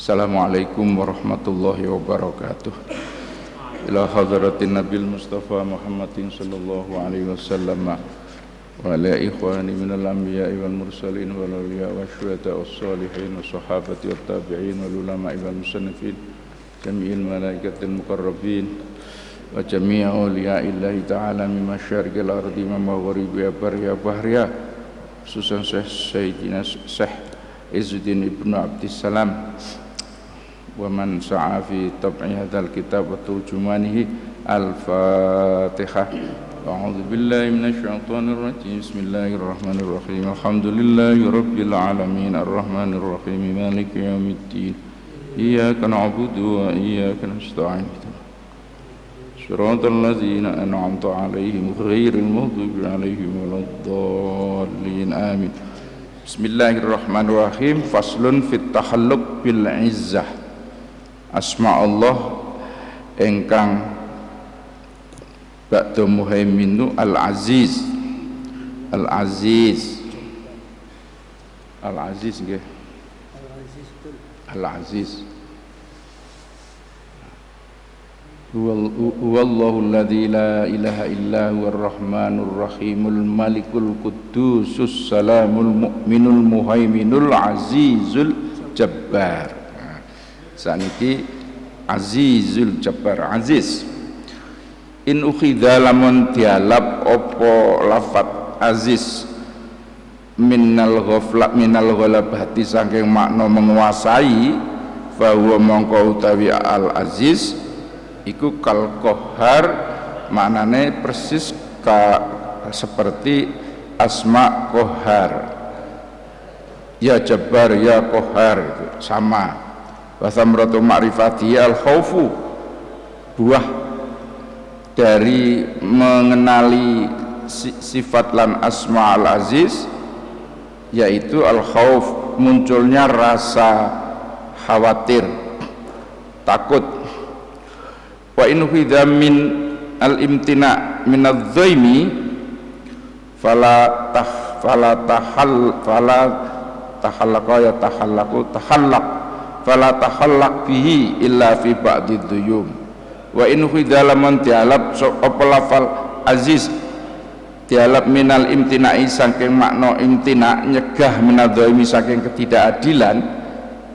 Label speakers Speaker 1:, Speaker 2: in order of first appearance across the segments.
Speaker 1: Assalamualaikum warahmatullahi wabarakatuh. Ila hadratin Nabil Mustafa Muhammadin sallallahu alaihi wasallam wa ala ikhwani minal anbiya'i wal mursalin wal awliya wa syuhada was salihin wa sahabati wat tabi'in wal ulama'i wal musannifin jami'il malaikatil muqarrabin wa jami'i awliya'illahi ta'ala min masyariqil ardi wa magharibiha barriha bahriha khususan Sayyidina Syekh Izzuddin Ibnu Abdissalam wa man sa'a fi tab'i hadzal kitab wa turjumanihi al-Fatihah. A'udzu billahi minasy syaithanir rajim. Bismillahirrahmanirrahim. Alhamdulillahi rabbil alamin arrahmanir rahim maliki yaumiddin. Iyyaka na'budu wa iyyaka nasta'in. Shiratal ladzina an'amta 'alaihim ghairil maghdubi 'alaihim waladdallin. Amin. Bismillahirrahmanirrahim. Faslun fit takhalluq bil izzah. Asma Allah engkang ba'da muhaiminu al-aziz. Al-aziz al-aziz nggih. Al-aziz huwallahu alladzi la ilaha illa huwar rahmanur rahimul malikul quddusus salamul mu'minul muhaiminul azizul jabbar. Saniki azizul jabbar, aziz. In ukhidha lamun dialap opo lafat aziz minal ghalabati saking makna menguasai, fahuwa mongko utawi al aziz iku kal qahar, maknane persis seperti asma qahar, ya jabbar ya qahar, itu sama. Wa thamratu ma'rifati al-khaufu, buah dari mengenali sifat lan asma al-aziz yaitu al-khauf, munculnya rasa khawatir, takut. Wa in hidha min al-imtina min adh-dhaimi fala fala takhallaq bihi illa fi ba'di dhuyum. Wa in khidha laman dialab apa lafal aziz dialab minal imtina'i saking makna imtina, nyegah minadzaimi saking ketidakadilan,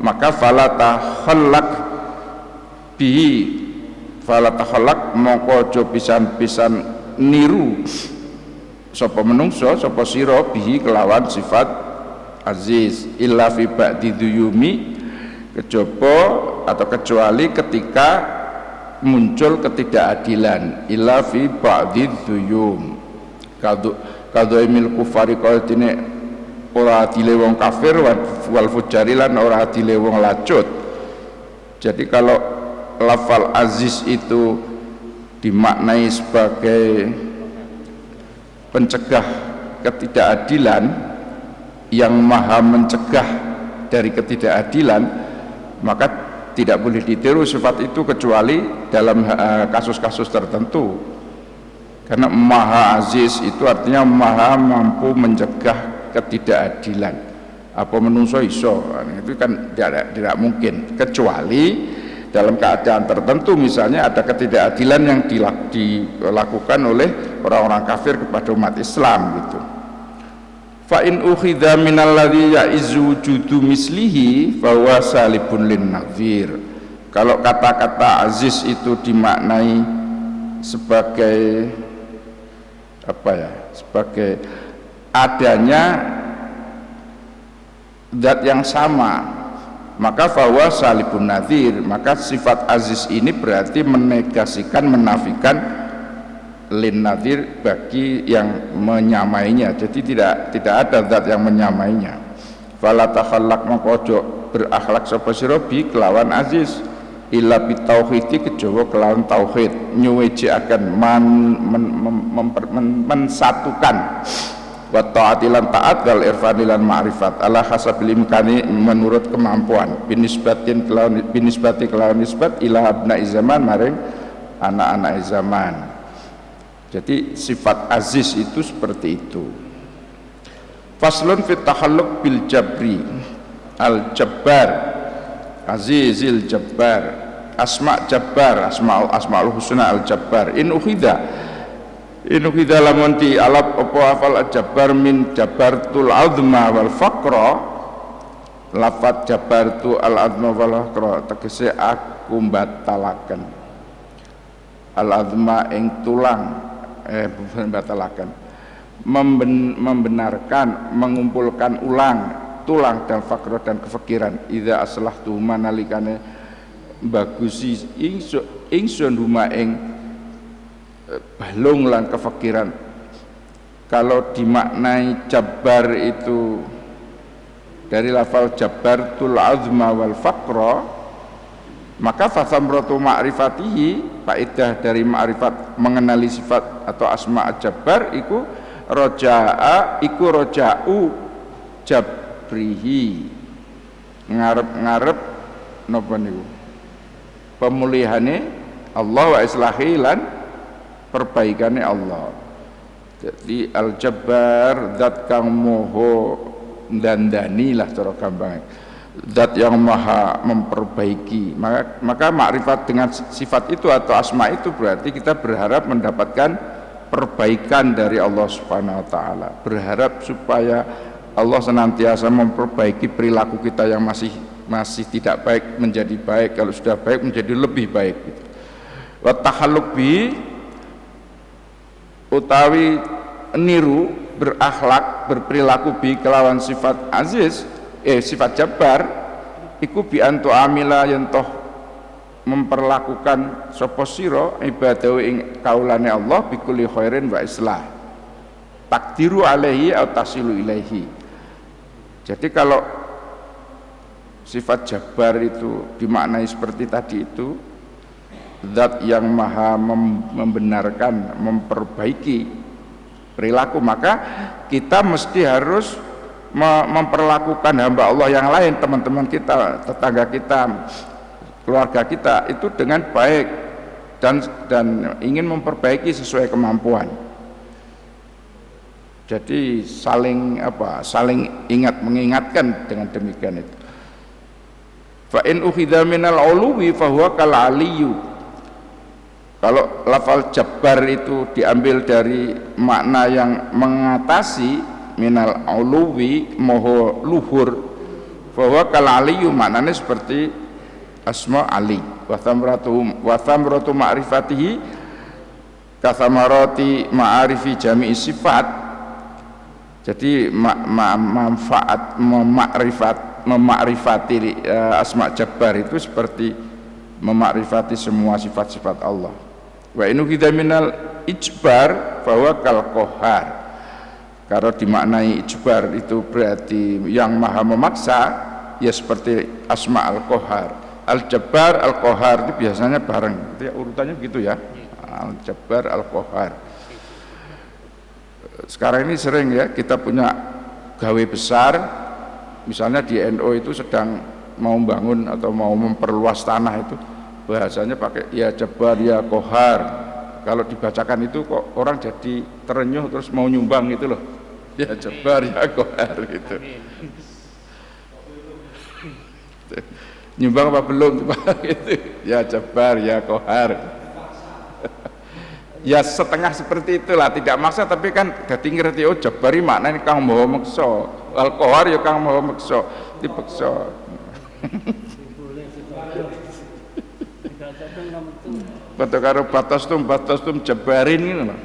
Speaker 1: maka fala takhallaq bihi, fala takhallaq mongko aja pisan-pisan niru sapa menungso sapa sira bihi kelawan sifat aziz illa fi ba'di dhuyumi, kejaba atau kecuali ketika muncul ketidakadilan, illa fi ba'did dhuyum kadhaimil kufari qadine ora adile wong kafir wal fujari lan ora adile wong lacut. Jadi kalau lafal aziz itu dimaknai sebagai pencegah ketidakadilan, yang maha mencegah dari ketidakadilan, maka tidak boleh ditiru sifat itu kecuali dalam kasus-kasus tertentu, karena maha aziz itu artinya maha mampu mencegah ketidakadilan. Apa menungso iso, itu kan tidak mungkin, kecuali dalam keadaan tertentu, misalnya ada ketidakadilan yang dilakukan oleh orang-orang kafir kepada umat Islam gitu. Fa in ukhidha minal ladzi ya'izu wujudu mislihi fa huwa salibun lin nadhir. Kalau kata-kata aziz itu dimaknai sebagai apa ya? Sebagai adanya zat yang sama, maka fa huwa salibun nadhir, maka sifat aziz ini berarti menegasikan, menafikan lin nadhir bagi yang menyamainya. Jadi tidak ada zat yang menyamainya. Fala takhallaq maka aja berakhlak sapa sira bi kelawan aziz illa bitauhidi, kejaba kelawan tauhid, nyuwiji-aken mensatukan wa ta'atilan taat wal irfanilan ma'rifat ala hasabil imkani, menurut kemampuan, binisbati kelawan nisbat ila abna'i zaman, maring anak-anak zaman. Jadi sifat aziz itu seperti itu. Faslun fit takhalluq bil jabri al jabbar Azizil Jabbar, asma Jabbar, asmaul husna al Jabbar. In ukhidha lamun di alap apa hafal Jabbar min jabartul azma wal faqra, lafat jabartu al azma wal faqra tegese aku batalaken al azma ing tulang batalaken membenarkan, mengumpulkan ulang tulang dan faqra dan kefikiran. Idza aslahtu manalikane bagusi ingsun huma ing balung lan kefikiran. Kalau dimaknai Jabbar itu dari lafal Jabbartul azma wal faqra, maka fasamratu ma'rifatihi, faedah dari ma'rifat mengenali sifat atau asma Jabbar iku roja'u jabrihi, ngarep napa niku pemulihane Allah wa islahi lan perbaikane Allah. Jadi al-Jabbar zat kang moho dandani lah cara gampang, zat yang maha memperbaiki. Maka makrifat dengan sifat itu atau asma itu berarti kita berharap mendapatkan perbaikan dari Allah Subhanahu wa taala, berharap supaya Allah senantiasa memperbaiki perilaku kita yang masih tidak baik menjadi baik, kalau sudah baik menjadi lebih baik gitu. Wa tahalluq bi utawi niru, berakhlak, berperilaku bi kelawan sifat aziz, sifat Jabbar iku bi antu amila yen toh memperlakukan sapa sira ibadahu ing kaulane Allah bi kulli khairin wa islah takdiru alaihi atau tasilu ilaihi. Jadi kalau sifat Jabbar itu dimaknai seperti tadi itu, zat yang maha membenarkan, memperbaiki perilaku, maka kita mesti harus memperlakukan hamba Allah yang lain, teman-teman kita, tetangga kita, keluarga kita itu dengan baik dan ingin memperbaiki sesuai kemampuan. Jadi saling mengingatkan dengan demikian itu. Fa in ukhidha minal uluwi fa huwa kal aliyyu. Kalau lafal Jabbar itu diambil dari makna yang mengatasi, minal uluwi moho luhur, bahwa kal aliyyu maknanya seperti asma Ali. Wa thamratu ma'rifatihi kathamarati ma'arifi jami'i sifat. Jadi manfaat memakrifati asma Jabbar itu seperti memakrifati semua sifat-sifat Allah. Wa inu kita minal ijbar bahwa kal qahar. Kalau dimaknai ijbar itu berarti yang maha memaksa, ya seperti asma al-qahar. Al-Jabbar, al-qahar itu biasanya bareng. Itu ya, urutannya begitu ya. Al-Jabbar, al-qahar. Sekarang ini sering ya kita punya gawe besar, misalnya di NU itu sedang mau bangun atau mau memperluas tanah itu, bahasanya pakai ya Jabbar ya Qahar. Kalau dibacakan itu kok orang jadi terenyuh terus mau nyumbang gitu loh, ya Jabbar ya Qahar gitu. Nyumbang apa belum gitu, ya Jabbar ya Qahar. Ya setengah seperti itulah, tidak maksa tapi kan dadi ngerti oh Jabbari maknane kang maha meksa, al Qahar ya kang maha meksa, dipeksa. Betul karo batastum Jabbarin ngono lho.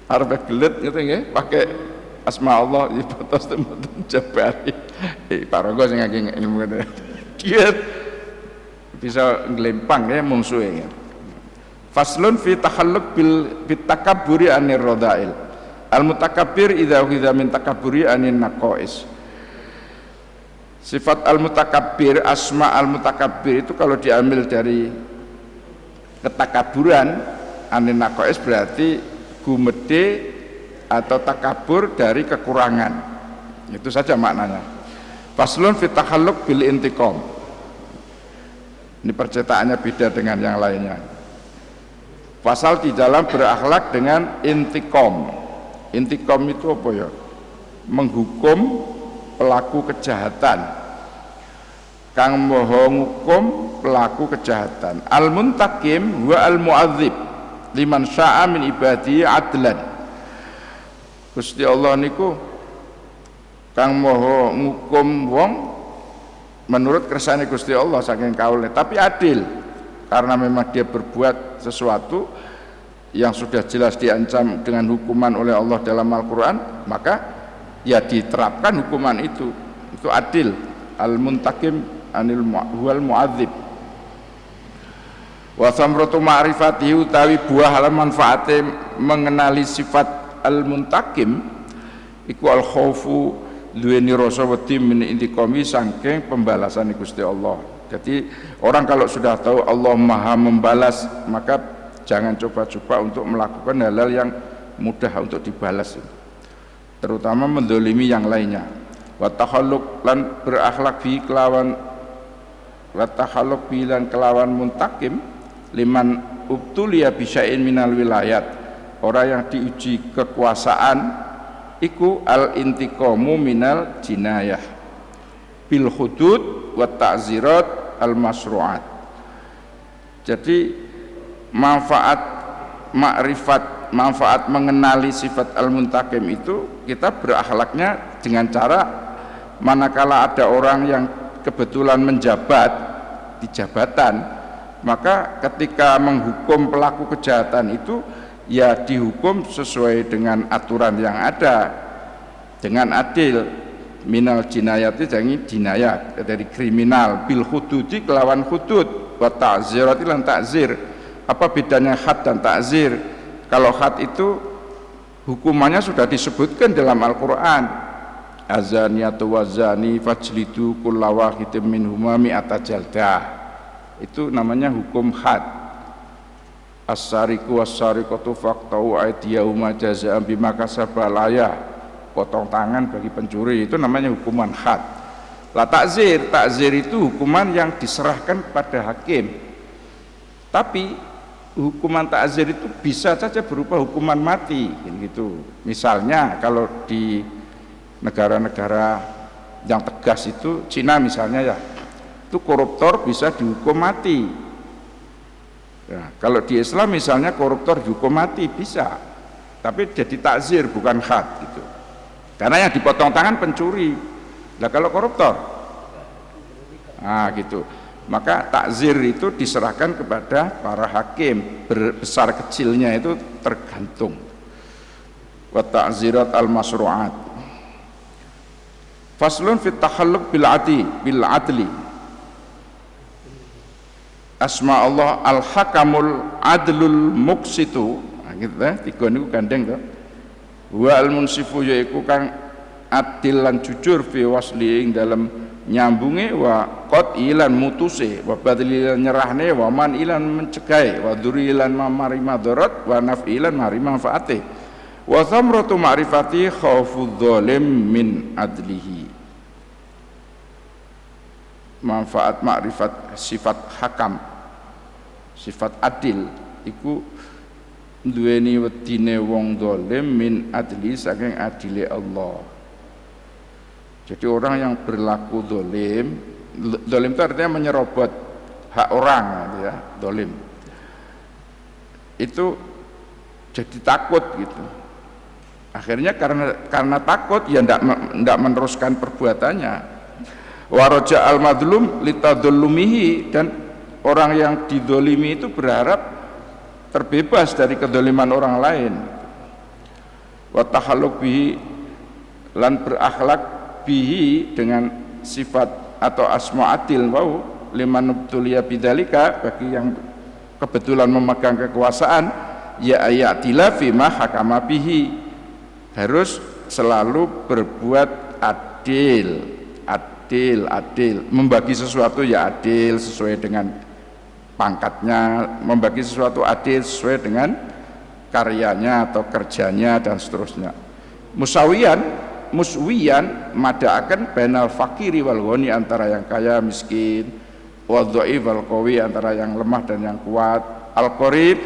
Speaker 1: Arep gelet gitu nggih, pakai asma Allah ya batastum Jabbarin. Paraga sing ngake ilmu ngono. Dia bisa nglempang ya mungsuhe ya. Faslun fi takhalluq bil takabburi anir radha'il. Al mutakabbir idza ukhidha min takabburi anin naqais. Sifat al-mutakabbir, asma al-mutakabbir itu kalau diambil dari ketakaburan anin naqais berarti gumede atau takabur dari kekurangan. Itu saja maknanya. Faslun fi takhalluq bil intiqam. Ini percetakannya beda dengan yang lainnya. Pasal di dalam berakhlak dengan intiqam. Intiqam itu apa ya? Menghukum pelaku kejahatan kang maha ngukum pelaku kejahatan. Al-muntakim wa al-mu'adzib liman syaa min ibadihi adlan. Gusti Allah niku kang maha ngukum wong menurut kersane Gusti Allah saking kaule, tapi adil karena memang dia berbuat sesuatu yang sudah jelas diancam dengan hukuman oleh Allah dalam Al-Quran, maka ya diterapkan hukuman itu adil. Al-muntakim anil huwal mu'adzib. Wa samratu ma'rifatihi utawi buah lan manfaate mengenali sifat al-muntakim iku al-khaufu duweni rasa wedi min intiqami saking pembalasan Gusti Allah. Jadi orang kalau sudah tahu Allah Maha membalas, maka jangan coba-coba untuk melakukan hal-hal yang mudah untuk dibalas, terutama mendolimi yang lainnya. Wa takhalluq lan berakhlak bi kelawan wa takhalluq bi lan kelawan muntakim liman ubtuliya bisya'in minal wilayat, orang yang diuji kekuasaan iku al intiqamu minal jinayah bil hudud wa ta'zirat al masru'at. Jadi manfaat mengenali sifat al-muntakim itu kita berakhlaknya dengan cara manakala ada orang yang kebetulan menjabat di jabatan, maka ketika menghukum pelaku kejahatan itu ya dihukum sesuai dengan aturan yang ada dengan adil. Minal jinayati jangi jinayat dari kriminal bil hududi kelawan hudud wa ta'zirati lan ta'zir. Apa bedanya had dan ta'zir? Kalau had itu hukumannya sudah disebutkan dalam Al-Quran, azaniyatu wazani fajlidu kulla wahidin minhuma mi'ata jaldah, itu namanya hukum had. As-sariqu was-sariqatu faqta'u aydiyahuma jazaa'an bima kasaba layah, potong tangan bagi pencuri, itu namanya hukuman had. Lah ta'zir itu hukuman yang diserahkan kepada hakim. Tapi hukuman ta'zir itu bisa saja berupa hukuman mati gitu. Misalnya kalau di negara-negara yang tegas itu, Cina misalnya ya, itu koruptor bisa dihukum mati. Ya, kalau di Islam misalnya koruptor dihukum mati bisa, tapi jadi ta'zir bukan had gitu. Karena yang dipotong tangan pencuri. Lah kalau koruptor, nah gitu. Maka takzir itu diserahkan kepada para hakim, besar kecilnya itu tergantung. Wa ta'zirat al-masru'at. Faslun fit takhalluq bil adli. Asma Allah al-hakamul adlul muqsitu. Nah, gitu ya, tiga niku gandeng to. Wa al-munsifu yaiku kang adil lan jujur fi wasli ing dalem nyambunge, wa qatilan mutuse, wa badlilan nyerahne, wa man ilan mencegai, wa durilan mamari madarat, wa nafilan mari manfaate, wa thamratu ma'rifati khaufudz zalim min adlihi. Manfaat makrifat sifat hakam, sifat adil iku duweni wedine wong zalim min adli saking adile Allah. Jadi orang yang berlaku zalim itu artinya menyerobot hak orang ya, zalim. Itu jadi takut gitu. Akhirnya karena takut ya ndak meneruskan perbuatannya. Wa raja al madlum litadullumihi, dan orang yang didolimi itu berharap terbebas dari kedoliman orang lain. Wa takhalluq bihi, lan berakhlak bihi dengan sifat atau asma adil wau liman nubtuliya bidzalika, bagi yang kebetulan memegang kekuasaan, ya ayatila fima hakama bihi, harus selalu berbuat adil, membagi sesuatu ya adil sesuai dengan pangkatnya, membagi sesuatu adil sesuai dengan karyanya atau kerjanya dan seterusnya. Muswiyan madaakan bainal fakiri wal ghani, antara yang kaya miskin, wa dhaif wal qawi, antara yang lemah dan yang kuat, al qarib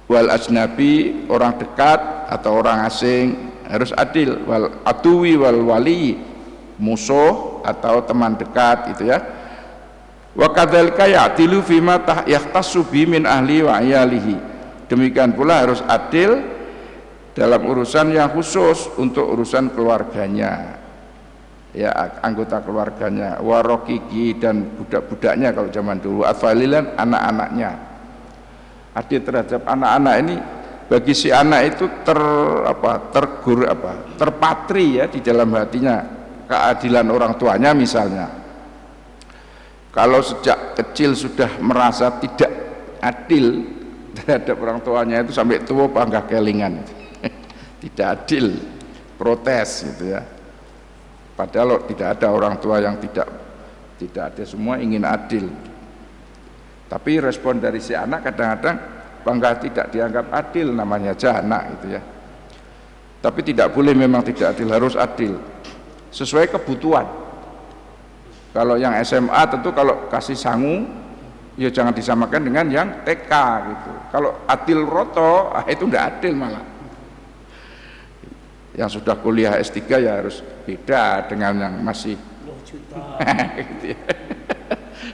Speaker 1: wal ajnabi, orang dekat atau orang asing harus adil, wal aduwi wal wali, musuh atau teman dekat itu ya. Wa kadzalika ya'tilu fima yahtassu bi min ahli wa iyalihi. Demikian pula harus adil dalam urusan yang khusus untuk urusan keluarganya. Ya, anggota keluarganya, warokiki dan budak-budaknya kalau zaman dulu, atfalilan anak-anaknya. Adil terhadap anak-anak ini bagi si anak itu terpatri ya di dalam hatinya keadilan orang tuanya misalnya. Kalau sejak kecil sudah merasa tidak adil terhadap orang tuanya itu sampai tua bangga kelingan, tidak adil, protes gitu ya. Padahal tidak ada orang tua yang tidak ada, semua ingin adil. Tapi respon dari si anak kadang-kadang bangga tidak dianggap adil, namanya aja anak gitu ya. Tapi tidak boleh, memang tidak adil, harus adil sesuai kebutuhan. Kalau yang SMA tentu kalau kasih sangu ya jangan disamakan dengan yang TK gitu. Kalau adil roto itu tidak adil malah. Yang sudah kuliah S3 ya harus beda dengan yang masih 10 juta gitu ya.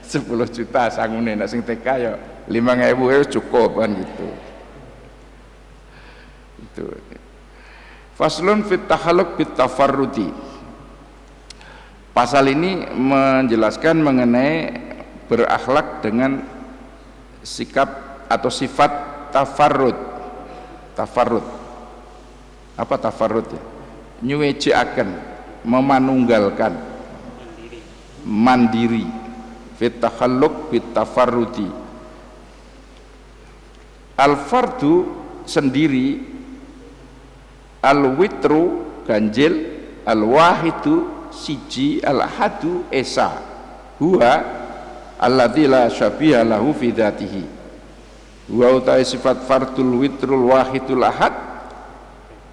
Speaker 1: 10 juta sangune nek sing TK ya 5.000 cukup kan gitu. Itu. Faslun fit tahalluq bit tafarrudi. Pasal ini menjelaskan mengenai berakhlak dengan sikap atau sifat tafarrud. Tafarrud. Apa tafarrud ya? Nyuwejekaken, memanunggalkan, mandiri. Fit takhalluq bit tafarrudi. Al-fardu sendiri, al-witru ganjil, al-wahidu siji, al-ahadu esa, huwa alladzi la syabiha lahu fi dzatihi. Wa utai sifat fardul witrul wahidul ahad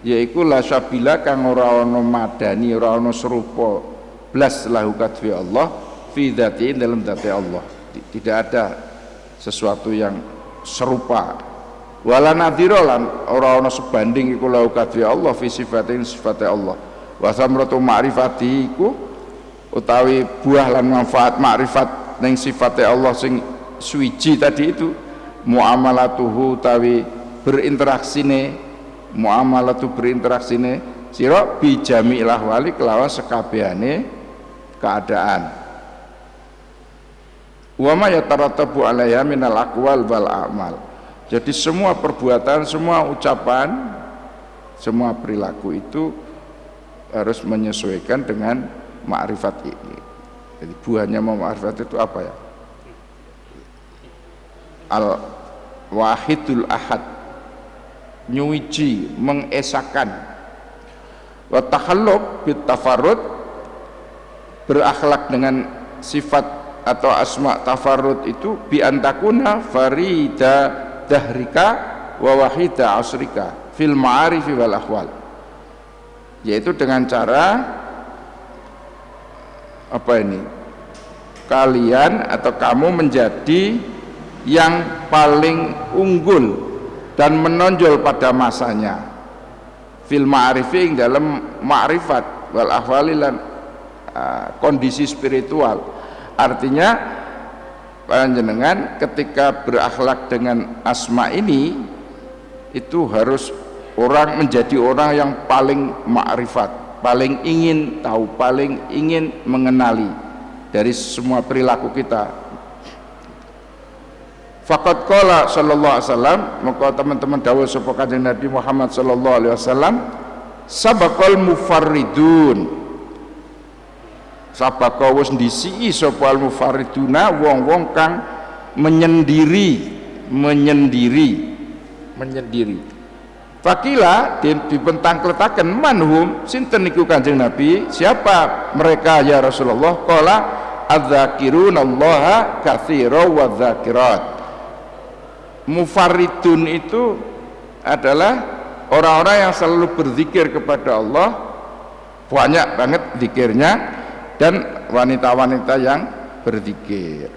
Speaker 1: yaiku la syabila kang ora ana madani, ora ana serupa blas lahu kadfi Allah fi dzatihi, dalam dzati Allah. Tidak ada sesuatu yang serupa. Wala nadhira lan ora ana sebanding iku lahu kadfi Allah fi sifatin sifate Allah. Wa samratu ma'rifati iku utawi buah lan manfaat makrifat ning sifate Allah sing suwiji tadi itu, muamalatuhu utawi berinteraksine, muamalatu berinteraksine sira bi jami'il ahwali kelawan sekabehane keadaan. Wa ma yatarattabu 'alaiha minal aqwal wal a'mal. Jadi semua perbuatan, semua ucapan, semua perilaku itu harus menyesuaikan dengan ma'rifat ini. Jadi buahnya ma'rifat itu apa ya? Al-wahidul ahad, nyuwiji, mengesakan. Wa takhalluq bit tafarrud, berakhlak dengan sifat atau asma tafarrud itu bi antakuna farida dahrika wa wahida asrika fil ma'arifi wal ahwal, yaitu dengan cara apa ini, kalian atau kamu menjadi yang paling unggul dan menonjol pada masanya fil ma'arifi, dalam ma'rifat wal ahwali lan kondisi spiritual. Artinya panjenengan ketika berakhlak dengan asma ini itu harus orang menjadi orang yang paling ma'rifat, paling ingin tahu, paling ingin mengenali dari semua perilaku kita. Faqad qala sallallahu alaihi wasallam, maka teman-teman dawuh sapa Kanjeng Nabi Muhammad sallallahu alaihi wasallam, sabaqal mufarridun, sabaqah wis ndisiki sapa al mufarriduna, wong-wong kang menyendiri. Fakila dipentangkletaken manhum, sinten niku Kanjeng Nabi, siapa mereka ya Rasulullah? Qala adzzakirunallaha katsira wa dzakirat. Mufarridun itu adalah orang-orang yang selalu berzikir kepada Allah, banyak banget zikirnya, dan wanita-wanita yang berzikir.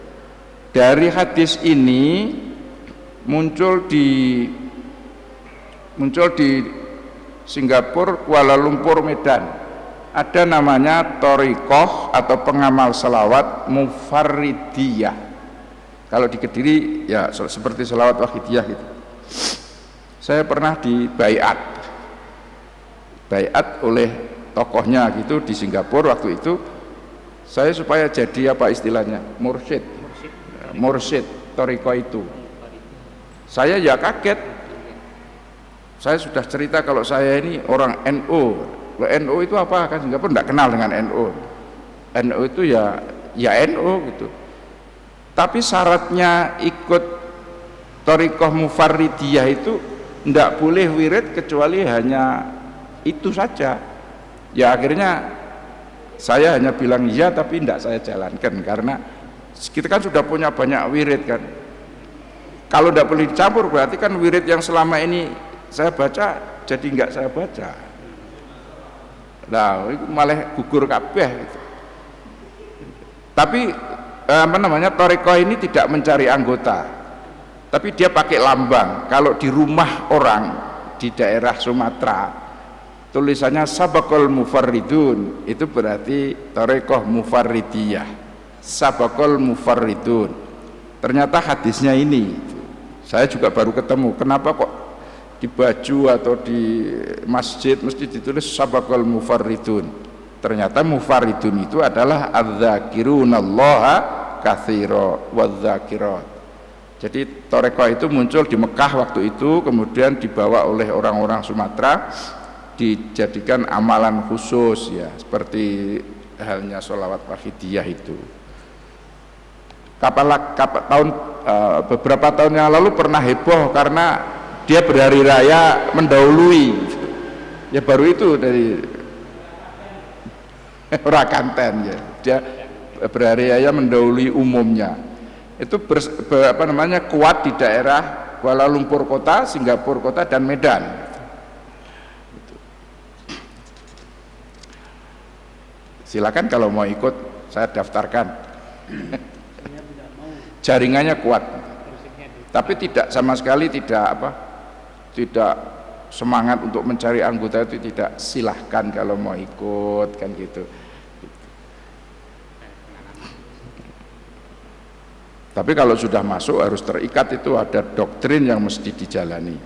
Speaker 1: Dari hadis ini muncul di Singapura, Kuala Lumpur, Medan ada namanya thariqah atau pengamal selawat mufarridiyah. Kalau di Kediri ya seperti selawat wahidiyah gitu. Saya pernah di baiat oleh tokohnya gitu di Singapura waktu itu. Saya supaya jadi apa istilahnya mursyid thariqah itu. Saya ya kaget. Saya sudah cerita kalau saya ini orang NU. NU itu apa kan Singapura tidak kenal dengan NU. NU itu ya NU gitu. Tapi syaratnya ikut thariqah mufarridiyah itu tidak boleh wirid kecuali hanya itu saja. Ya akhirnya saya hanya bilang iya tapi tidak saya jalankan karena kita kan sudah punya banyak wirid kan. Kalau tidak boleh dicampur berarti kan wirid yang selama ini saya baca jadi enggak saya baca. Nah, itu malah gugur kabeh gitu. Tapi thariqah ini tidak mencari anggota. Tapi dia pakai lambang. Kalau di rumah orang di daerah Sumatera tulisannya sabaqul mufarridun, itu berarti thariqah mufarridiyah. Sabaqul mufarridun. Ternyata hadisnya ini saya juga baru ketemu. Kenapa kok di baju atau di masjid mesti ditulis sabaqul mufarridun? Ternyata mufarridun itu adalah adz-dzakirunallaha katsira wadz-dzakirat. Jadi thariqah itu muncul di Mekah waktu itu, kemudian dibawa oleh orang-orang Sumatera, dijadikan amalan khusus ya, seperti halnya sholawat wahidiyah itu. Beberapa tahun yang lalu pernah heboh karena dia berhari raya mendahului. Ya baru itu dari Rakanten ya. Dia berhari raya mendahului umumnya. Itu kuat di daerah Kuala Lumpur kota, Singapura kota dan Medan. Silakan kalau mau ikut saya daftarkan. Jaringannya kuat, tapi tidak sama sekali tidak semangat untuk mencari anggota itu tidak. Silahkan kalau mau ikut kan gitu. Tapi kalau sudah masuk harus terikat, itu ada doktrin yang mesti dijalani.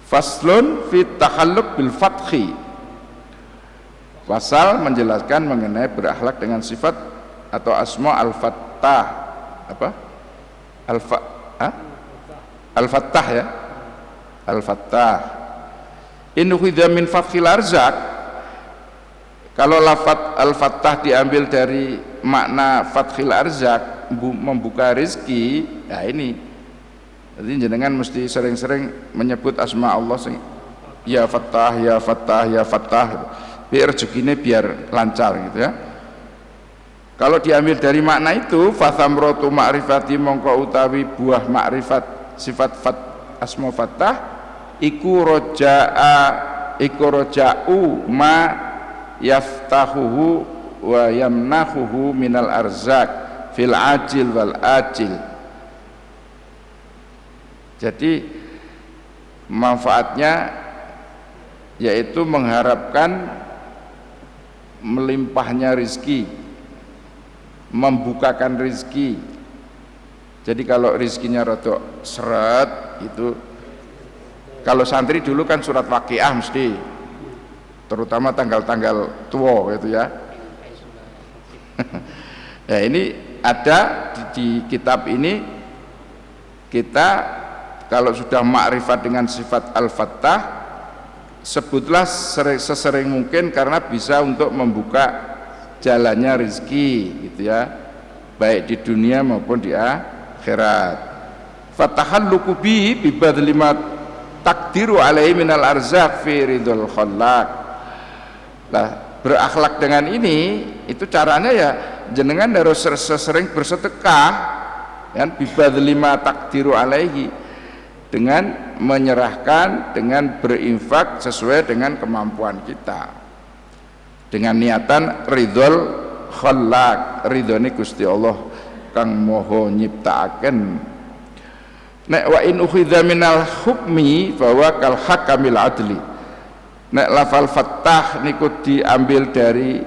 Speaker 1: Faslun fi takhalluq bil fathi. Pasal menjelaskan mengenai berakhlak dengan sifat atau asma al-fattah. Apa? Al-fattah ya. Al-fattah. In ukhidha min fathil arzak. Kalau lafaz al-fattah diambil dari makna fathil arzak, membuka rezeki, ya ini. Jadi jenengan mesti sering-sering menyebut asma Allah ya fattah, ya fattah, ya fattah. Biar rezekinya biar lancar gitu ya. Kalau diambil dari makna itu, fathamratu ma'rifati mongko utawi buah ma'rifat sifat asma fattah iku roja'u ma yaftahuhu wa yamnahuhu minal arzak fil ajil wal ajil. Jadi manfaatnya yaitu mengharapkan melimpahnya rizki, membukakan rizki. Jadi kalau rizkinya rodok seret itu, kalau santri dulu kan surat Waqiah mesti, terutama tanggal-tanggal tua gitu ya. Ya ini ada di kitab ini, kita kalau sudah makrifat dengan sifat al-fattah sebutlah sesering mungkin karena bisa untuk membuka jalannya rezeki gitu ya, baik di dunia maupun di akhirat. Fatahalluqu bi bibadli ma taqdiru alaihi minal arzaq fi ridul khallaq. Lah berakhlak dengan ini itu caranya ya jenengan harus sesering bersedekah kan, bibadli ma taqdiru alaihi, dengan menyerahkan, dengan berinfak sesuai dengan kemampuan kita, dengan niatan ridhol khallaq, ridhone Gusti Allah kang moho nyiptaaken. Nek wa in ukhidha minal hukmi bahwa kal hakamil adli, Nek lafal fattah niku diambil dari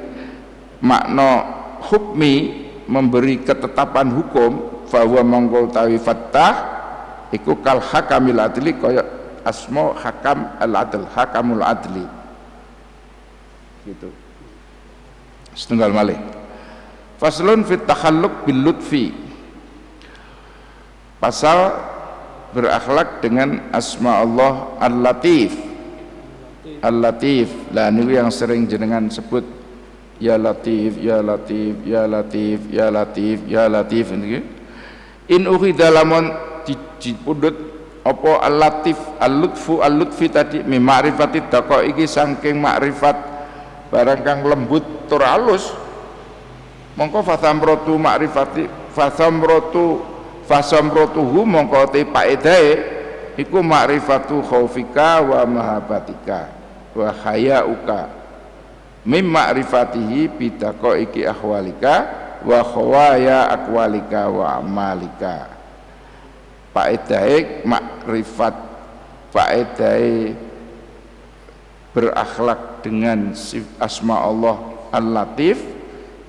Speaker 1: makna hukmi, memberi ketetapan hukum, bahwa mongko tawi fattah iku kal hakamil adli, kaya asma hakam al adl, hakamul adli gitu. Setunggal malih. Faslun fit takhalluq bil lutfi. Pasal berakhlak dengan asma Allah Al-Latif. Al-Latif. Lah niku yang sering jenengan sebut ya Latif, ya Latif, ya Latif, ya Latif, ya Latif niki. In ukhidha lamun dipundhut apa al-latif al-lutfu al-lutfi tadi mi ma'rifati daqaiqi saking makrifat barang kang lembut tur alus, mongko fasamratu ma'rifati fasamratuhu mongko te paedae iku ma'rifatu khaufika wa mahabatika wa hayauka mim ma'rifatihi bi daqaiqi ahwalika wa khawaya aqwalika wa amalika. Faedahe makrifat, faedahe berakhlak dengan asma Allah Al-Latif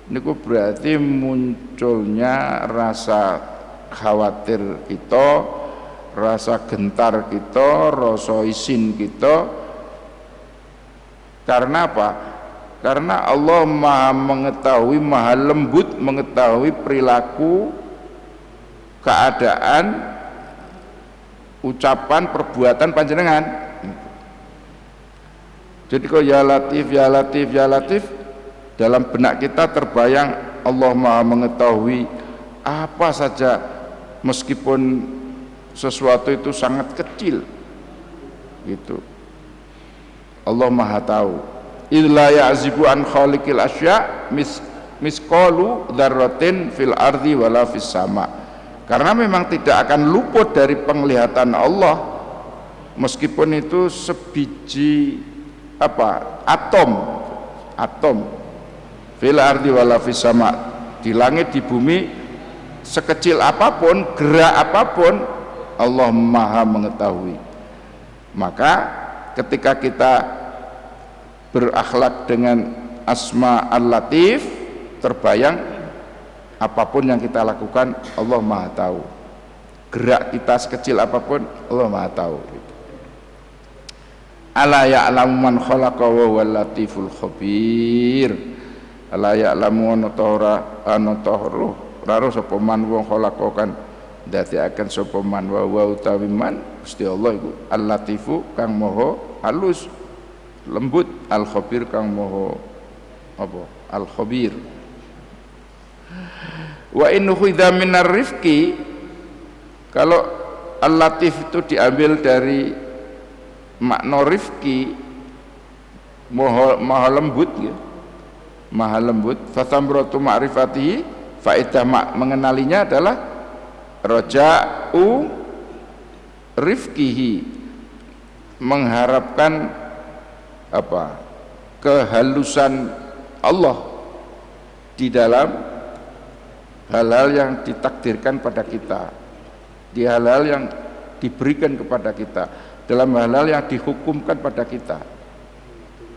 Speaker 1: niku berarti munculnya rasa khawatir kita, rasa gentar kita, rasa isin kita. Karena apa? Karena Allah Maha mengetahui, Maha lembut mengetahui perilaku, keadaan, ucapan, perbuatan panjenengan. Jadi kok ya Latif, ya Latif, ya Latif, dalam benak kita terbayang Allah Maha mengetahui apa saja, meskipun sesuatu itu sangat kecil gitu. Allah Maha tahu. Illa ya'zibu an khaliqil asya misqalu dzarratin fil ardi wala fis sama. Karena memang tidak akan luput dari penglihatan Allah, meskipun itu sebiji atom fil ardi wala fis sama, di langit di bumi, sekecil apapun, gerak apapun, Allah Maha mengetahui. Maka ketika kita berakhlak dengan asma Al-Latif, terbayang apapun yang kita lakukan Allah Maha tahu. Gerak kita sekecil apapun Allah Maha tahu. Ala ya'lamu man khalaqa wa huwal latiful khabir. Ala ya'lamu ana tahru raro sapa man wong khalaqa kan dadi akan sapa man wa utawi man Gusti Allah iku Al-Latifu kang maha halus lembut, Al-Khabir kang maha Al-Khabir. Wa in khidha minar rifqi, kalau Al-Latif itu diambil dari makna rifqi, maha lembut ya. Maha lembut, fatamratu ma'rifatihi, faedah mengenalinya adalah raja'u rifqihi, mengharapkan kehalusan Allah di dalam hal-hal yang ditakdirkan pada kita, di hal-hal yang diberikan kepada kita, dalam hal-hal yang dihukumkan pada kita,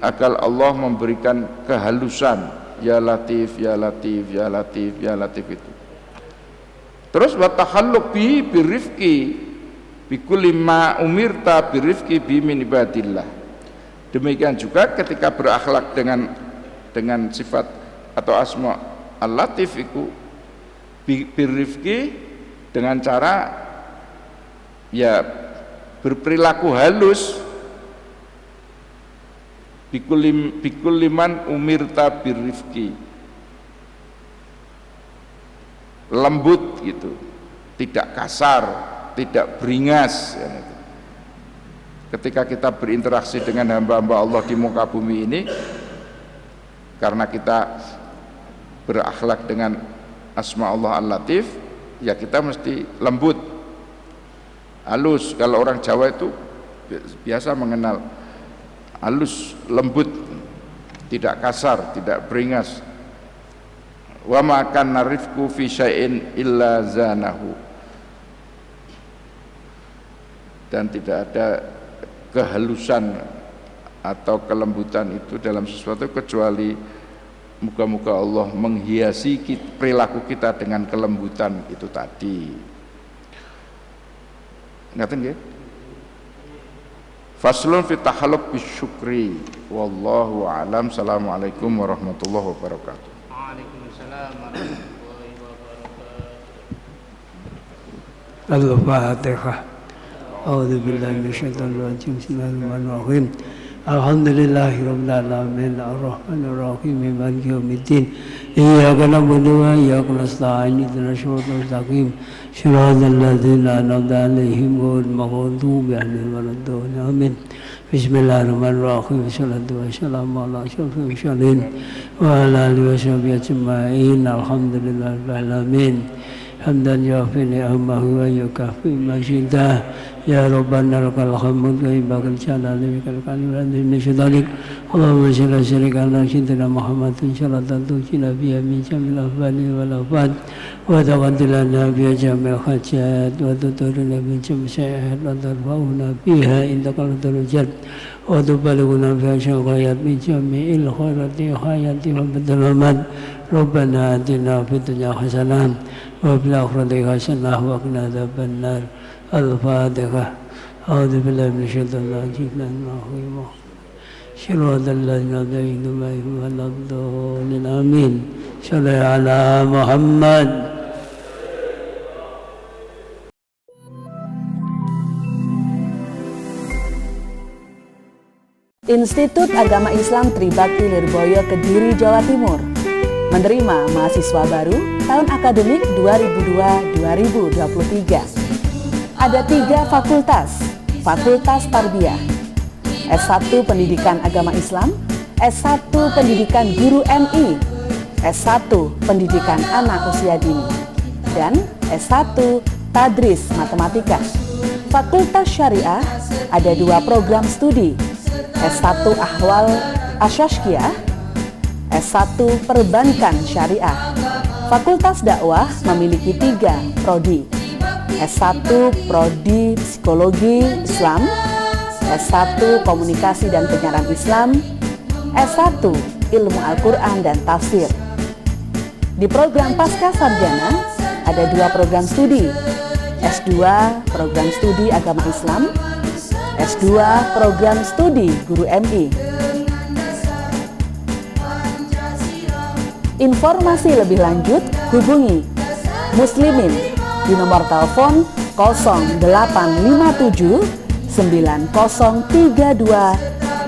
Speaker 1: agar Allah memberikan kehalusan. Ya Latif, ya Latif, ya Latif, ya Latif itu. Terus wa takhalluq bi birifqi bi kulli ma umirta birifqi bi min ibadillah. Demikian juga ketika berakhlak dengan sifat atau asma Al-Latif itu birifqi, dengan cara ya berperilaku halus, bikulli man umirta birifqi, lembut gitu, tidak kasar, tidak beringas ya. Ketika kita berinteraksi dengan hamba-hamba Allah di muka bumi ini, karena kita berakhlak dengan asma Allah Al-Latif, ya kita mesti lembut, halus. Kalau orang Jawa itu biasa mengenal halus, lembut, tidak kasar, tidak beringas. Wa ma kana rifqu fi syai'in illa zanahu, dan tidak ada kehalusan atau kelembutan itu dalam sesuatu, kecuali muka-muka Allah menghiasi perilaku kita dengan kelembutan itu tadi. Ngaten nggih? Faslun fi tahalluk bisyukri. Wallahu a'lam. Assalamualaikum warahmatullahi wabarakatuh.
Speaker 2: Waalaikumsalam warahmatullahi wabarakatuh.
Speaker 3: Al-Fatihah. A'udzu billahi minasyaitonir rajim. Bismillahirrahmanirrahim. Alhamdulillahi rabbil alamin arrahmanir rahim maliki yaumiddin iyyaka na'budu wa iyyaka nasta'in ihdinas siratal mustaqim siratal ladzina an'amta 'alaihim ghairil maghdubi 'alaihim waladdallin amin. Bismillahirrahmanirrahim. Wassalatu wassalamu ala asyrofil mursalin wa ala alihi washabihi ajma'in. Alhamdulillahi rabbil alamin hamdan yuwafi ni'amahu wa yukafi majidah. Ya Rabbana lakal hamd wa ibakal jalali bikal kalimatan min syaitanir Allahumma shalli ala sayyidina Muhammadin salatan tujina biha min jamil afdali wal afad wa tawaddalana biha jamil hajat wa tuturina min jamil sayyi'at wa tarfa'una biha indakal darajat wa tubalighuna biha syaqayat min jamil khairati hayati wa badalamat. Rabbana atina fid dunya hasanah wa fil akhirati hasanah wa qina adzabannar. Al-Fatihah. A'udzu billahi minasyaitonir rajim. Bismillahirrahmanirrahim. Shiratal ladzina an'amta 'alaihim waladdallin amin. Shalli ala Muhammad.
Speaker 4: Institut Agama Islam Tribakti Lirboyo Kediri, Jawa Timur menerima mahasiswa baru tahun akademik 2002-2023. Ada 3 fakultas. Fakultas Tarbiyah, S1 Pendidikan Agama Islam, S1 Pendidikan Guru MI, S1 Pendidikan Anak Usia Dini, dan S1 Tadris Matematika. Fakultas Syariah ada 2 program studi, S1 Ahwal Asyashkiyah, S1 Perbankan Syariah. Fakultas Dakwah memiliki 3 prodi, S1 Prodi Psikologi Islam, S1 Komunikasi dan Penyiaran Islam, S1 Ilmu Al-Quran dan Tafsir. Di program Pasca Sarjana ada 2 program studi, S2 Program Studi Agama Islam, S2 Program Studi Guru MI. Informasi lebih lanjut hubungi Muslimin di nomor telepon 0857 9032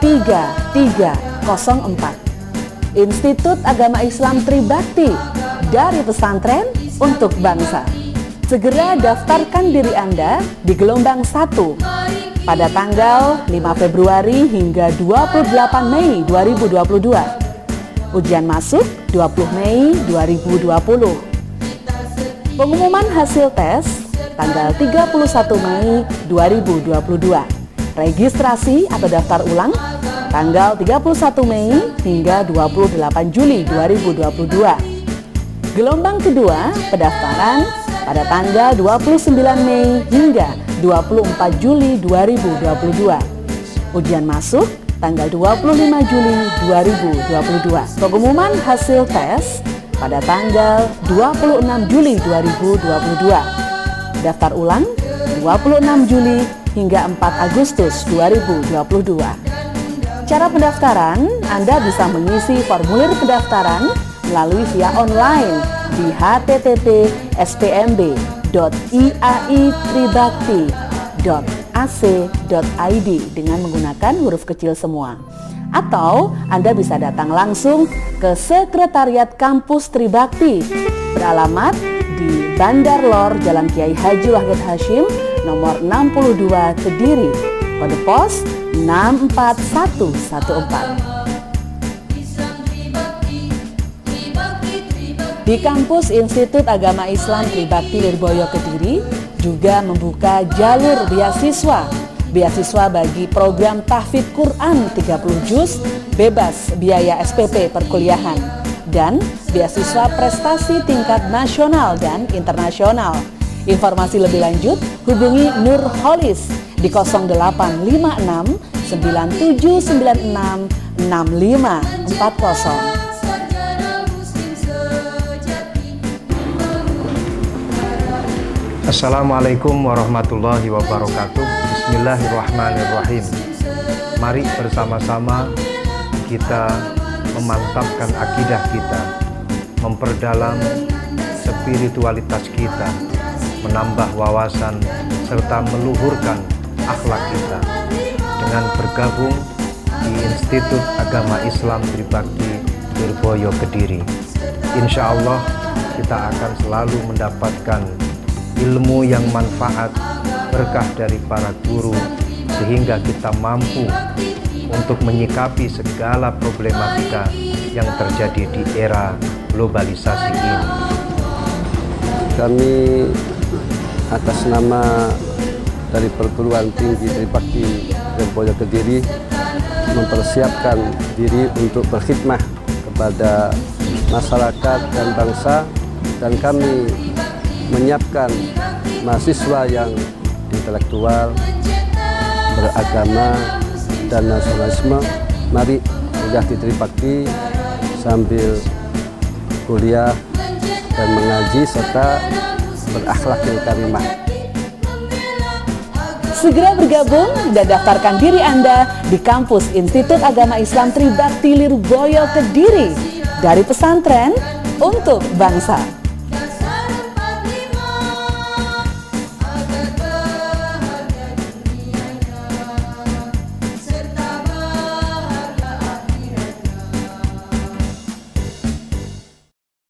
Speaker 4: 3304. Institut Agama Islam Tribakti, dari pesantren untuk bangsa. Segera daftarkan diri Anda di gelombang 1 pada tanggal 5 Februari hingga 28 Mei 2022. Ujian masuk 20 Mei 2020. Pengumuman hasil tes tanggal 31 Mei 2022. Registrasi atau daftar ulang tanggal 31 Mei hingga 28 Juli 2022. Gelombang kedua pendaftaran pada tanggal 29 Mei hingga 24 Juli 2022. Ujian masuk tanggal 25 Juli 2022. Pengumuman hasil tes pada tanggal 26 Juli 2022. Daftar ulang 26 Juli hingga 4 Agustus 2022. Cara pendaftaran, Anda bisa mengisi formulir pendaftaran melalui via online di https://spmb.iaitribakti.ac.id dengan menggunakan huruf kecil semua. Atau Anda bisa datang langsung ke Sekretariat Kampus Tribakti beralamat di Bandar Lor, Jalan Kiai Haji Wahid Hashim, nomor 62 Kediri, kode pos 64114. Di kampus Institut Agama Islam Tribakti Lirboyo Kediri juga membuka jalur beasiswa bagi program tahfidz Quran 30 juz bebas biaya SPP perkuliahan dan beasiswa prestasi tingkat nasional dan internasional. Informasi lebih lanjut hubungi Nur Holis di 0856 0817966540.
Speaker 5: Assalamualaikum warahmatullahi wabarakatuh. Bismillahirrahmanirrahim. Mari bersama-sama kita memantapkan akidah kita, memperdalam spiritualitas kita, menambah wawasan serta meluhurkan akhlak kita dengan bergabung di Institut Agama Islam Tribakti Lirboyo Kediri. Insya Allah kita akan selalu mendapatkan ilmu yang manfaat, berkah dari para guru, sehingga kita mampu untuk menyikapi segala problematika yang terjadi di era globalisasi ini.
Speaker 6: Kami atas nama dari Perguruan Tinggi Tribakti Lirboyo Kediri mempersiapkan diri untuk berkhidmah kepada masyarakat dan bangsa, dan kami menyiapkan mahasiswa yang intelektual, beragama, dan nasionalisme. Mari kuliah di Tribakti sambil kuliah dan mengaji serta berakhlakil karimah.
Speaker 4: Segera bergabung dan daftarkan diri Anda di kampus Institut Agama Islam Tribakti Lirboyo Kediri, dari pesantren untuk bangsa.